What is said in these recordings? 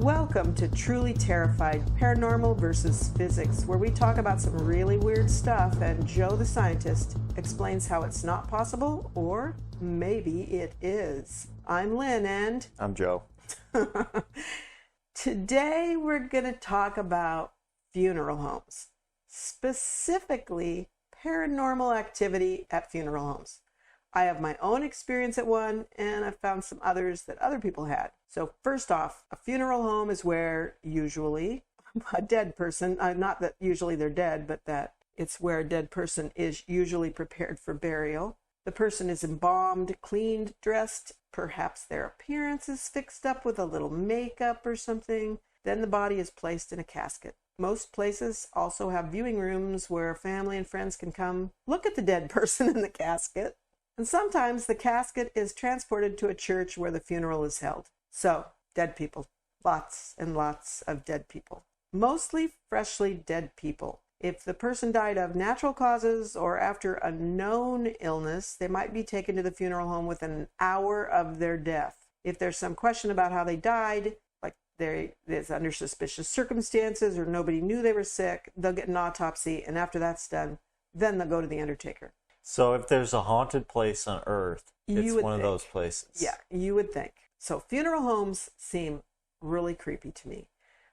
Welcome to Truly Terrified, Paranormal versus Physics, where we talk about some really weird stuff and Joe the scientist explains how it's not possible, or maybe it is. I'm Lynn and... I'm Joe. Today we're going to talk about funeral homes, specifically paranormal activity at funeral homes. I have my own experience at one, and I've found some others that other people had. So first off, a funeral home is where usually a dead person, not that usually they're dead, but that it's where a dead person is usually prepared for burial. The person is embalmed, cleaned, dressed. Perhaps their appearance is fixed up with a little makeup or something. Then the body is placed in a casket. Most places also have viewing rooms where family and friends can come look at the dead person in the casket. And sometimes the casket is transported to a church where the funeral is held. So, dead people. Lots and lots of dead people. Mostly freshly dead people. If the person died of natural causes or after a known illness, they might be taken to the funeral home within an hour of their death. If there's some question about how they died, like it's under suspicious circumstances or nobody knew they were sick, they'll get an autopsy, and after that's done, then they'll go to the undertaker. So if there's a haunted place on Earth, it's one of those places. Yeah, you would think. So funeral homes seem really creepy to me.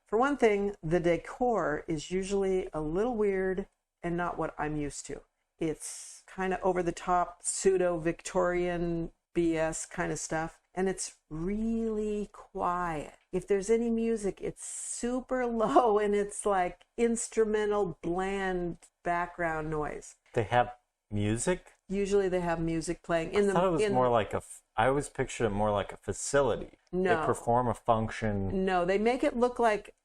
For one thing, the decor is usually a little weird and not what I'm used to. It's kind of over-the-top, pseudo-Victorian BS kind of stuff. And it's really quiet. If there's any music, it's super low and it's like instrumental, bland background noise. They have music? Usually they have music playing. I thought it was more like I always pictured it more like a facility. No. They perform a function. No, they make it look like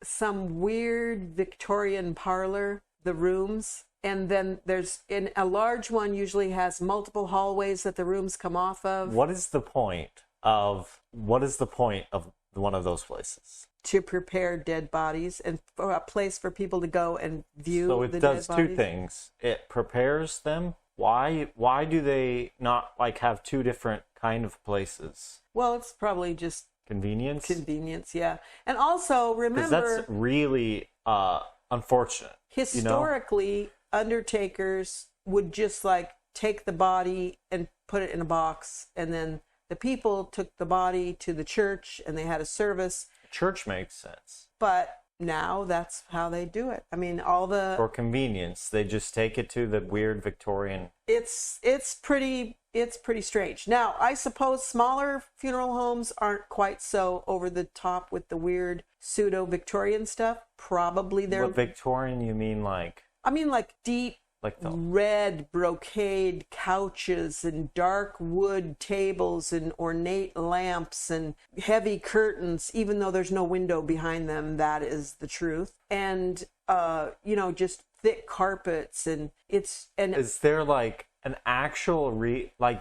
some weird Victorian parlor, the rooms. And then in a large one usually has multiple hallways that the rooms come off of. What is the point of one of those places? To prepare dead bodies and for a place for people to go and view the dead bodies. So it does two things. It prepares them. Why do they not have two different kind of places? Well, it's probably just convenience. Convenience, yeah. And also remember, because that's really unfortunate. Historically, undertakers would just take the body and put it in a box, and then the people took the body to the church and they had a service. Church makes sense. But now that's how they do it. I mean, for convenience, they just take it to the weird Victorian. It's pretty strange. Now, I suppose smaller funeral homes aren't quite so over the top with the weird pseudo Victorian stuff. Probably they're. What Victorian you mean like? I mean deep. Like the red brocade couches and dark wood tables and ornate lamps and heavy curtains, even though there's no window behind them, that is the truth. And, just thick carpets and is there an actual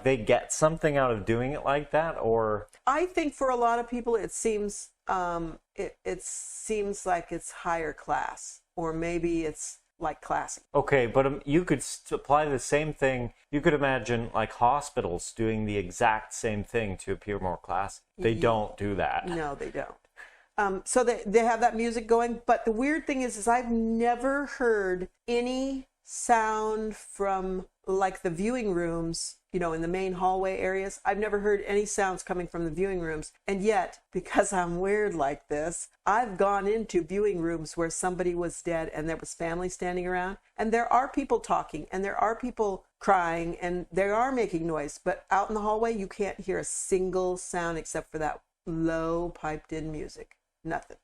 they get something out of doing it like that, or? I think for a lot of people it seems, it seems like it's higher class, or maybe it's classy. Okay, but you could apply the same thing. You could imagine hospitals doing the exact same thing to appear more classy. They don't do that. No, they don't. So they have that music going, but the weird thing is I've never heard any sound from the viewing rooms, in the main hallway areas. I've never heard any sounds coming from the viewing rooms. And yet, because I'm weird like this, I've gone into viewing rooms where somebody was dead and there was family standing around. And there are people talking and there are people crying and they are making noise. But out in the hallway, you can't hear a single sound except for that low piped in music. Nothing.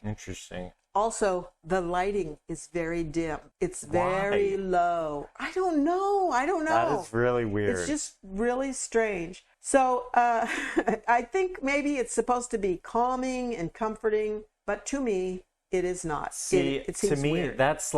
Interesting. Also, the lighting is very dim. It's very low. I don't know. That is really weird. It's just really strange. So I think maybe it's supposed to be calming and comforting, but to me, it is not. See, it seems to me, weird. That's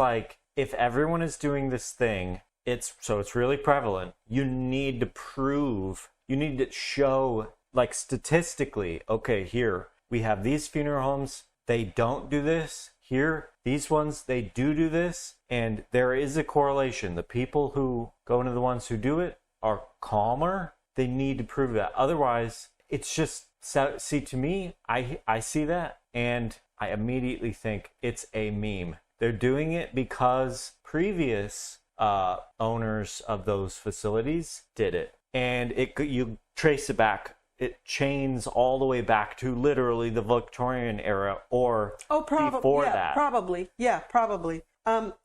if everyone is doing this thing, it's really prevalent. You need to show, statistically, okay, here, we have these funeral homes. They don't do this. Here, these ones, they do this. And there is a correlation. The people who go into the ones who do it are calmer. They need to prove that. Otherwise, it's just, so, see, to me, I see that and I immediately think it's a meme. They're doing it because previous owners of those facilities did it. And you trace it back. It chains all the way back to literally the Victorian era or before that. Probably. Yeah, probably.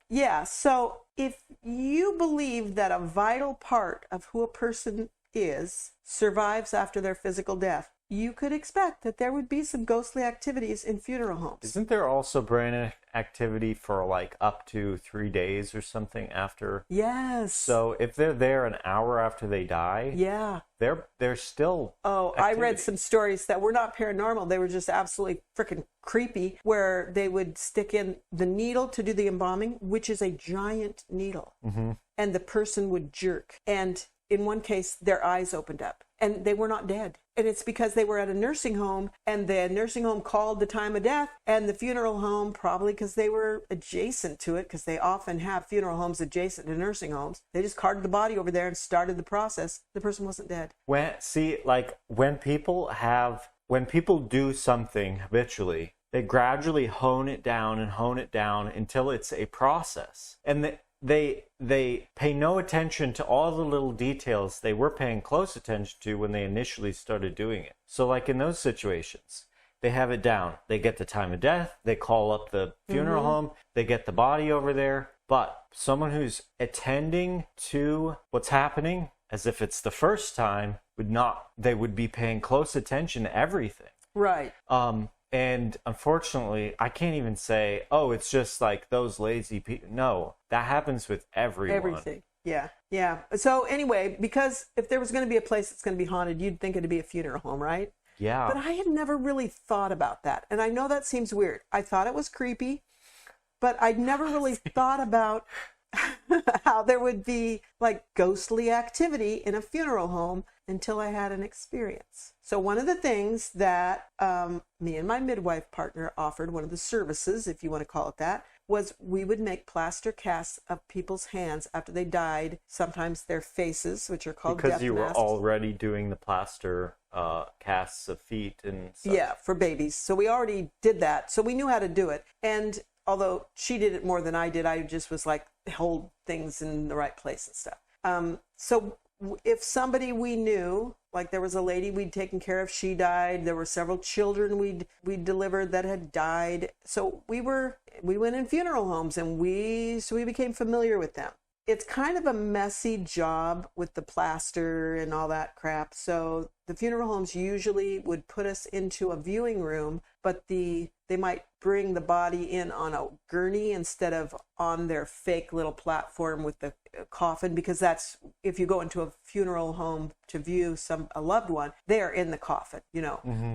Yeah, so if you believe that a vital part of who a person is survives after their physical death, you could expect that there would be some ghostly activities in funeral homes. Isn't there also brain activity for like up to 3 days or something after? Yes. So if they're there an hour after they die, yeah, they're still activity. I read some stories that were not paranormal. They were just absolutely freaking creepy, where they would stick in the needle to do the embalming, which is a giant needle, and the person would jerk. And in one case, their eyes opened up and they were not dead. And it's because they were at a nursing home and the nursing home called the time of death, and the funeral home, probably because they were adjacent to it, because they often have funeral homes adjacent to nursing homes, they just carted the body over there and started the process. The person wasn't dead. When people do something habitually, they gradually hone it down until it's a process. And they pay no attention to all the little details they were paying close attention to when they initially started doing it. So like in those situations, they have it down. They get the time of death. They call up the funeral home. They get the body over there. But someone who's attending to what's happening as if it's the first time they would be paying close attention to everything. Right. And unfortunately, I can't even say, oh, it's just like those lazy people. No, that happens with everyone. Everything. Yeah. Yeah. So anyway, because if there was going to be a place that's going to be haunted, you'd think it'd be a funeral home, right? Yeah. But I had never really thought about that. And I know that seems weird. I thought it was creepy, but I'd never really thought about how there would be like ghostly activity in a funeral home until I had an experience. So one of the things that me and my midwife partner offered, one of the services, if you want to call it that, was we would make plaster casts of people's hands after they died, sometimes their faces, which are called death masks. Because you were already doing the plaster casts of feet and stuff. Yeah, for babies. So we already did that. So we knew how to do it. And although she did it more than I did, I just was like, hold things in the right place and stuff. So if somebody we knew, like there was a lady we'd taken care of, she died. There were several children we'd delivered that had died. So we went in funeral homes and we became familiar with them. It's kind of a messy job with the plaster and all that crap. So the funeral homes usually would put us into a viewing room, but they might bring the body in on a gurney instead of on their fake little platform with the coffin, because that's, if you go into a funeral home to view a loved one, they are in the coffin,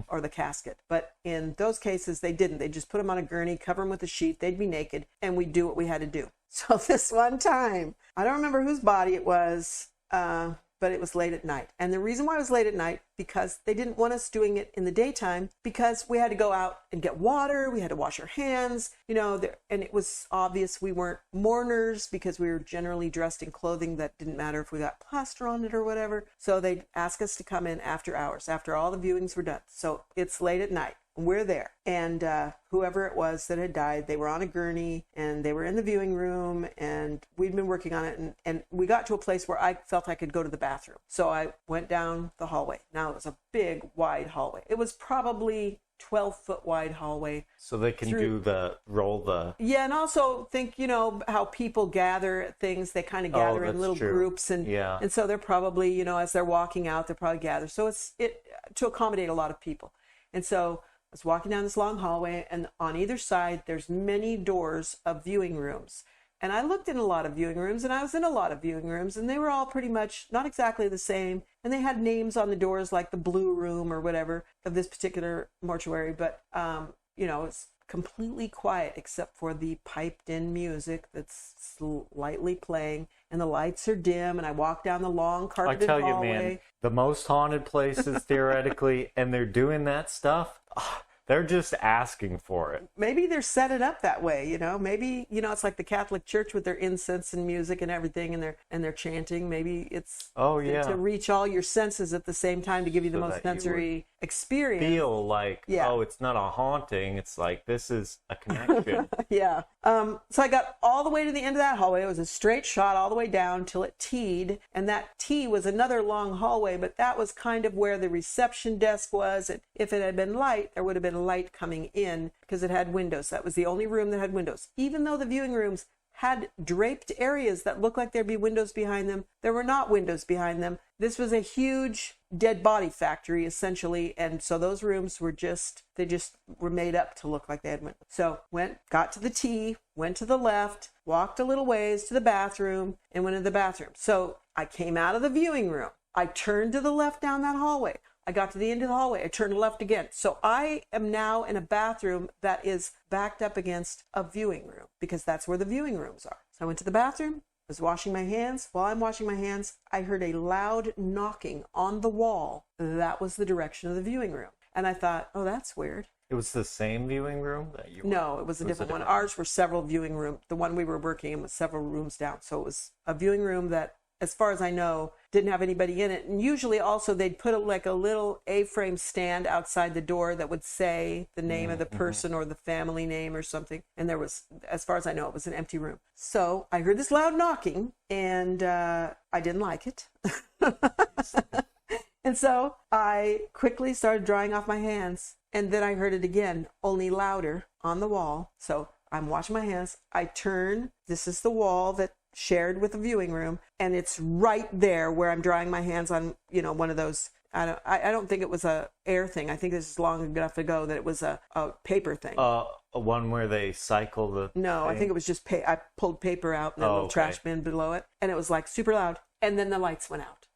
or the casket. But in those cases, they didn't. They just put them on a gurney, cover them with a sheet, they'd be naked, and we'd do what we had to do. So this one time, I don't remember whose body it was, but it was late at night. And the reason why it was late at night, because they didn't want us doing it in the daytime, because we had to go out and get water, we had to wash our hands, and it was obvious we weren't mourners because we were generally dressed in clothing that didn't matter if we got plaster on it or whatever. So they'd ask us to come in after hours, after all the viewings were done. So it's late at night. We're there, and whoever it was that had died, they were on a gurney and they were in the viewing room, and we'd been working on it, and we got to a place where I felt I could go to the bathroom. So I went down the hallway. Now it was a big, wide hallway. It was probably 12-foot wide hallway. So they can roll the... Yeah, and also think, how people gather at things, they kind of gather in little groups, and so they're probably, as they're walking out, they're probably gathered. So it's to accommodate a lot of people. And so I was walking down this long hallway, and on either side, there's many doors of viewing rooms. And I looked in a lot of viewing rooms, and I was in a lot of viewing rooms, and they were all pretty much not exactly the same. And they had names on the doors, like the blue room or whatever of this particular mortuary. But, it's completely quiet except for the piped-in music that's slightly playing, and the lights are dim, and I walk down the long carpeted hallway. I tell you, man, the most haunted places, theoretically, and they're doing that stuff, They're just asking for it. Maybe they're set it up that way, you know. Maybe, you know, it's like the Catholic Church with their incense and music and everything, and they're chanting. Maybe it's to reach all your senses at the same time to give you the most sensory experience. Feel like, oh, it's not a haunting. It's like, this is a connection. Yeah. So I got all the way to the end of that hallway. It was a straight shot all the way down till it T'd, and that T was another long hallway, but that was kind of where the reception desk was. And if it had been light, there would have been light coming in because it had windows. That was the only room that had windows. Even though the viewing rooms had draped areas that looked like there'd be windows behind them, there were not windows behind them. This was a huge dead body factory, essentially, and so those rooms were they just were made up to look like they had windows. So got to the T, went to the left, walked a little ways to the bathroom, and went into the bathroom. So I came out of the viewing room. I turned to the left down that hallway. I got to the end of the hallway. I turned left again. So I am now in a bathroom that is backed up against a viewing room because that's where the viewing rooms are. So I went to the bathroom, was washing my hands. While I'm washing my hands, I heard a loud knocking on the wall. That was the direction of the viewing room. And I thought, oh, that's weird. It was the same viewing room that you were? No, it was a different one. Ours were several viewing rooms. The one we were working in was several rooms down. So it was a viewing room that, as far as I know, didn't have anybody in it. And usually also they'd put a little A-frame stand outside the door that would say the name of the person or the family name or something. And there was, as far as I know, it was an empty room. So I heard this loud knocking and I didn't like it. And so I quickly started drying off my hands. And then I heard it again, only louder on the wall. So I'm washing my hands. I turn. This is the wall that shared with the viewing room, and it's right there where I'm drying my hands on, you know, one of those. I don't think it was a air thing. I think this is long enough ago that it was a paper thing. One where they cycle the. No, thing? I think it was just I pulled paper out and a little trash bin below it, and it was like super loud. And then the lights went out,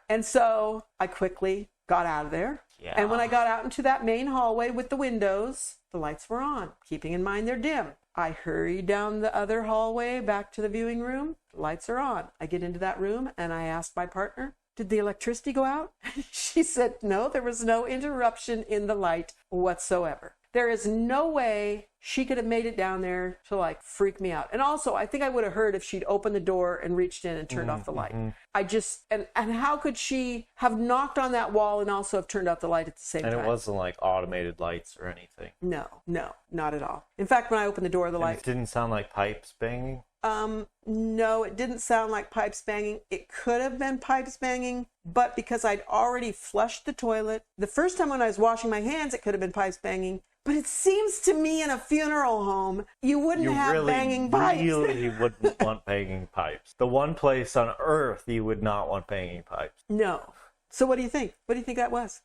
and so I quickly got out of there. Yeah. And when I got out into that main hallway with the windows, the lights were on, keeping in mind they're dim. I hurry down the other hallway back to the viewing room. The lights are on. I get into that room and I asked my partner, did the electricity go out? She said, no, there was no interruption in the light whatsoever. There is no way she could have made it down there to like freak me out. And also, I think I would have heard if she'd opened the door and reached in and turned off the light. I just, and how could she have knocked on that wall and also have turned off the light at the same time? And it wasn't like automated lights or anything. No, not at all. In fact, when I opened the door, the light... It didn't sound like pipes banging? No, it didn't sound like pipes banging. It could have been pipes banging, but because I'd already flushed the toilet, the first time when I was washing my hands, it could have been pipes banging. But it seems to me in a funeral home, you wouldn't have banging pipes. You really wouldn't want banging pipes. The one place on earth you would not want banging pipes. No. So what do you think? What do you think that was?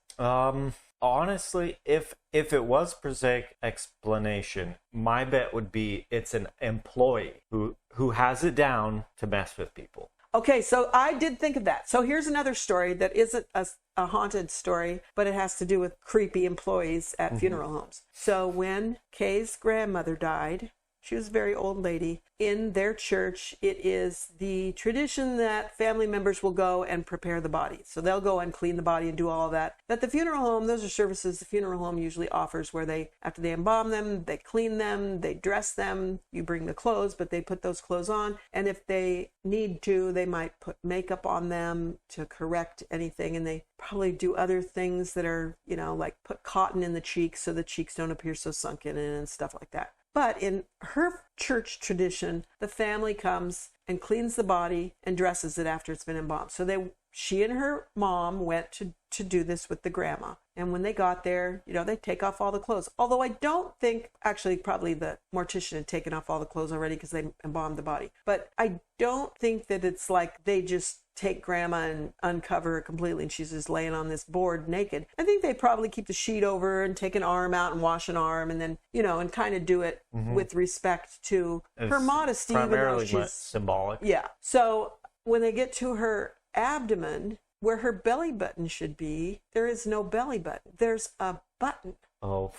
Honestly, if it was prosaic explanation, my bet would be it's an employee who has it down to mess with people. Okay, so I did think of that. So here's another story that isn't a haunted story, but it has to do with creepy employees at funeral homes. So when Kay's grandmother died, she was a very old lady. In their church, it is the tradition that family members will go and prepare the body. So they'll go and clean the body and do all of that. At the funeral home, those are services the funeral home usually offers where they, after they embalm them, they clean them, they dress them. You bring the clothes, but they put those clothes on. And if they need to, they might put makeup on them to correct anything. And they probably do other things that are, you know, like put cotton in the cheeks so the cheeks don't appear so sunken and stuff like that. But in her church tradition, the family comes and cleans the body and dresses it after it's been embalmed. So she and her mom went to do this with the grandma. And when they got there, you know, they take off all the clothes. Although I don't think, actually, probably the mortician had taken off all the clothes already because they embalmed the body. But I don't think that it's like they just take grandma and uncover her completely and she's just laying on this board naked. I think they probably keep the sheet over and take an arm out and wash an arm and then, you know, and kind of do it with respect to her modesty. Primarily she's symbolic. Yeah. So when they get to her abdomen, where her belly button should be, there is no belly button. There's a button. Oh.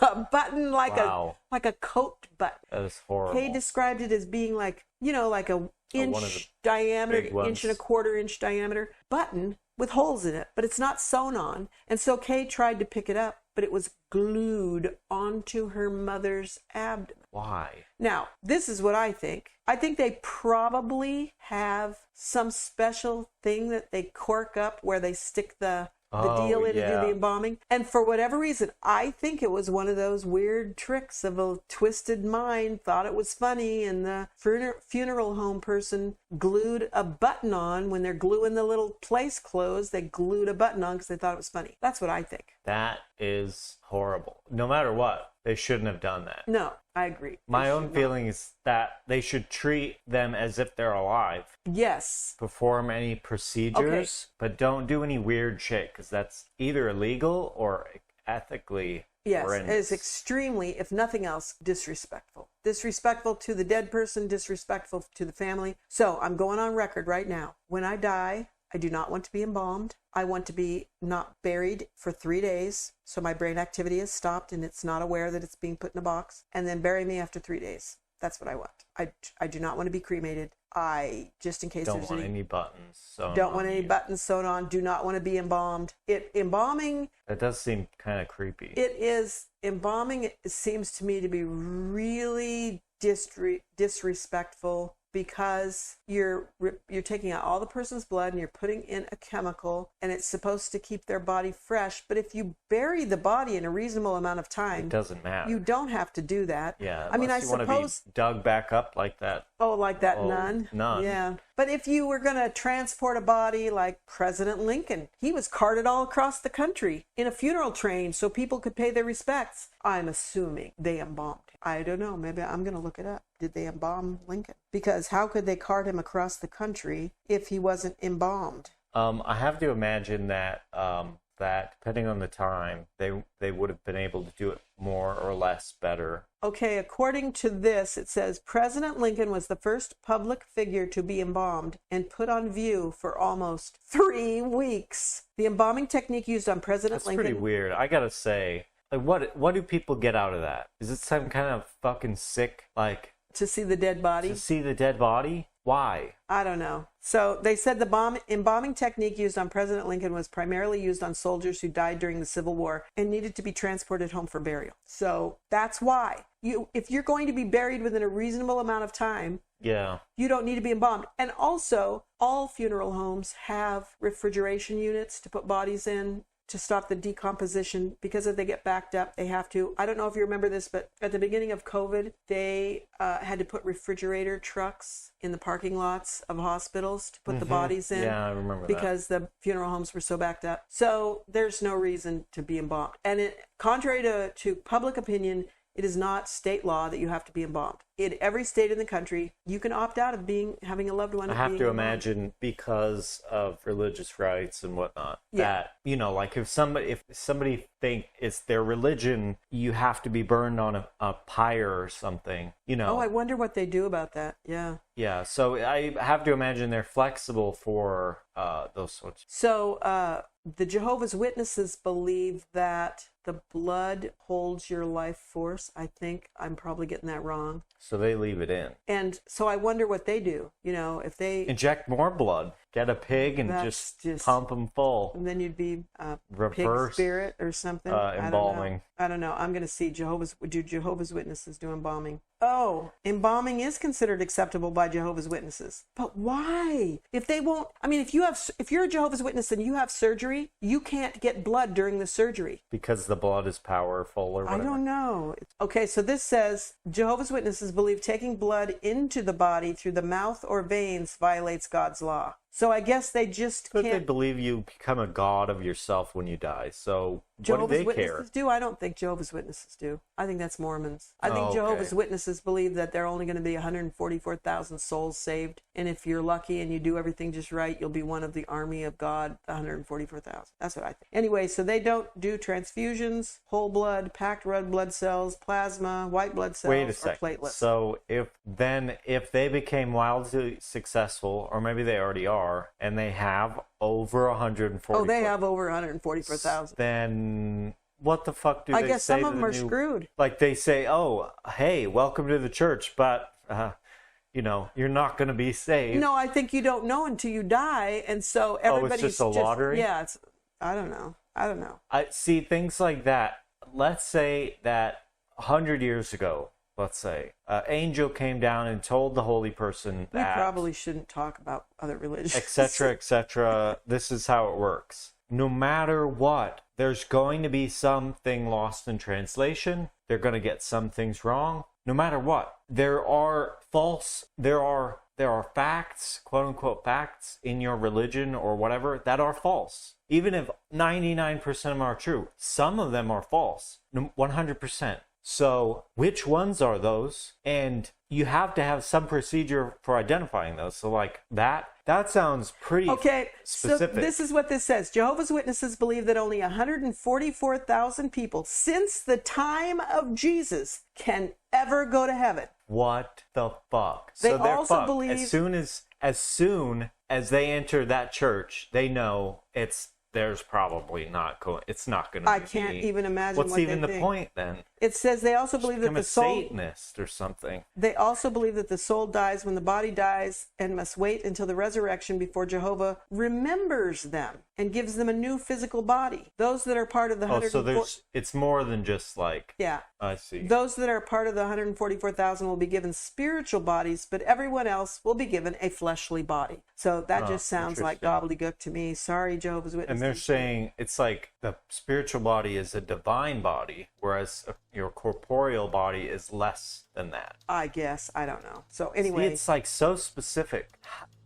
A button like a coat button. That is horrible. Kay described it as being like, you know, like a inch diameter, inch and a quarter inch diameter button with holes in it, but it's not sewn on. And so Kay tried to pick it up, but it was glued onto her mother's abdomen. Why? Now, this is what I think. I think they probably have some special thing that they cork up where they stick the deal in to do the embalming. And for whatever reason, I think it was one of those weird tricks of a twisted mind, thought it was funny, and the funeral home person glued a button on. When they're gluing the little place closed, they glued a button on because they thought it was funny. That's what I think. That is horrible. No matter what, they shouldn't have done that. No, I agree. My own feeling is that they should treat them as if they're alive. Yes. Perform any procedures, but don't do any weird shit, because that's either illegal or ethically horrendous. It is extremely, if nothing else, disrespectful. Disrespectful to the dead person, disrespectful to the family. So I'm going on record right now. When I die, I do not want to be embalmed. I want to be not buried for 3 days, so my brain activity has stopped and it's not aware that it's being put in a box, and then bury me after 3 days. That's what I want. I do not want to be cremated. Just in case don't want any buttons sewn on. Don't want any buttons sewn on. Do not want to be embalmed. Embalming. That does seem kind of creepy. It is. Embalming, it seems to me to be really disrespectful, because you're taking out all the person's blood and you're putting in a chemical, and it's supposed to keep their body fresh. But if you bury the body in a reasonable amount of time, it doesn't matter. You don't have to do that. Yeah. I mean, I suppose suppose want to be dug back up like that. Oh, like that nun? Nun. Yeah. But if you were going to transport a body like President Lincoln, he was carted all across the country in a funeral train so people could pay their respects. I'm assuming they embalmed him. I don't know. Maybe I'm going to look it up. Did they embalm Lincoln? Because how could they cart him across the country if he wasn't embalmed? I have to imagine that that depending on the time, they would have been able to do it more or less better. Okay, according to this, it says President Lincoln was the first public figure to be embalmed and put on view for almost 3 weeks. The embalming technique used on President Lincoln... That's pretty weird. I gotta say, like, what do people get out of that? Is it some kind of fucking sick, like... To see the dead body? To see the dead body? Why? I don't know. So they said the embalming technique used on President Lincoln was primarily used on soldiers who died during the Civil War and needed to be transported home for burial. So that's why. If you're going to be buried within a reasonable amount of time, you don't need to be embalmed. And also, all funeral homes have refrigeration units to put bodies in to stop the decomposition, because if they get backed up, they have to. I don't know if you remember this, but at the beginning of COVID, they had to put refrigerator trucks in the parking lots of hospitals to put the bodies in. Yeah, I remember because the funeral homes were so backed up. So there's no reason to be embalmed. And contrary to public opinion, it is not state law that you have to be embalmed. In every state in the country, you can opt out of having a loved one. I have to imagine, because of religious rights and whatnot, that, like if somebody think it's their religion, you have to be burned on a pyre or something, Oh, I wonder what they do about that. Yeah. Yeah, so I have to imagine they're flexible for those sorts. So the Jehovah's Witnesses believe that the blood holds your life force. I think I'm probably getting that wrong. So they leave it in. And so I wonder what they do. If they... Inject more blood. Get a pig and just pump them full. And then you'd be a reverse pig spirit or something. Embalming. I don't know. I'm going to see Jehovah's Witnesses do embalming. Oh, embalming is considered acceptable by Jehovah's Witnesses. But why? If they won't... I mean, if you're a Jehovah's Witness and you have surgery, you can't get blood during the surgery. Because the blood is powerful or whatever. I don't know. Okay, so this says Jehovah's Witnesses believe taking blood into the body through the mouth or veins violates God's law. So I guess they just can't... But they believe you become a god of yourself when you die. So what do they care? Do? I don't think Jehovah's Witnesses do. I think that's Mormons. I think Jehovah's Witnesses believe that there are only going to be 144,000 souls saved. And if you're lucky and you do everything just right, you'll be one of the army of God, the 144,000. That's what I think. Anyway, so they don't do transfusions, whole blood, packed red blood cells, plasma, white blood cells, Wait a second. or platelets. So if they became wildly successful, or maybe they already are, and they have over 140. Oh, they have over 144,000. Then what the fuck do they say? I guess some of them are screwed. screwed. Like they say, "Oh, hey, welcome to the church," but you're not going to be saved. No, I think you don't know until you die, and so everybody's it's just a lottery? Yeah, I don't know. I see things like that. Let's say that 100 years ago, an angel came down and told the holy person that... We probably shouldn't talk about other religions. Etc., etc. This is how it works. No matter what, there's going to be something lost in translation. They're going to get some things wrong. No matter what. There are facts, quote unquote facts, in your religion or whatever that are false. Even if 99% of them are true, some of them are false. 100%. So which ones are those? And you have to have some procedure for identifying those. So like that sounds pretty specific. So this is what this says. Jehovah's Witnesses believe that only 144,000 people since the time of Jesus can ever go to heaven. What the fuck? They so they're also fucked. believe... As soon as they enter that church, they know there's probably not going. It's not going to. I can't even imagine. What's what even they the think. point then? It says they also believe that the soul, Satanist or something. They also believe that the soul dies when the body dies and must wait until the resurrection before Jehovah remembers them and gives them a new physical body. Those that are part of the 144... so it's more than just like... Yeah. I see. Those that are part of the 144,000 will be given spiritual bodies, but everyone else will be given a fleshly body. So that just sounds like gobbledygook to me. Sorry, Jehovah's Witnesses. And they're saying it's like the spiritual body is a divine body, whereas your corporeal body is less than that. I guess. I don't know. So anyway. See, it's like so specific.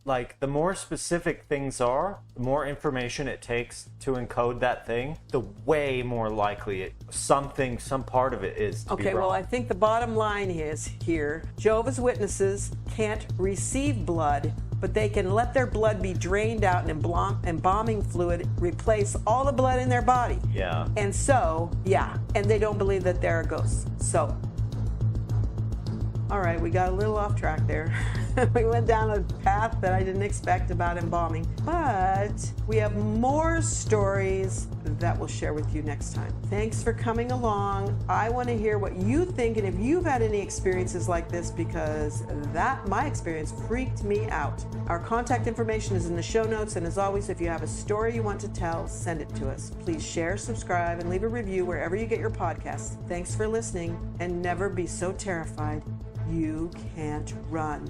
Like the more specific things are, the more information it takes to encode that thing, the way more likely some part of it is to be wrong. Well, I think the bottom line is here, Jehovah's Witnesses can't receive blood, but they can let their blood be drained out and embalming fluid replace all the blood in their body. Yeah. And so, and they don't believe that there are ghosts. So, all right, we got a little off track there. We went down a path that I didn't expect about embalming. But we have more stories that we'll share with you next time. Thanks for coming along. I want to hear what you think and if you've had any experiences like this, because my experience freaked me out. Our contact information is in the show notes, and as always, if you have a story you want to tell, send it to us. Please share, subscribe, and leave a review wherever you get your podcasts. Thanks for listening, and never be so terrified you can't run.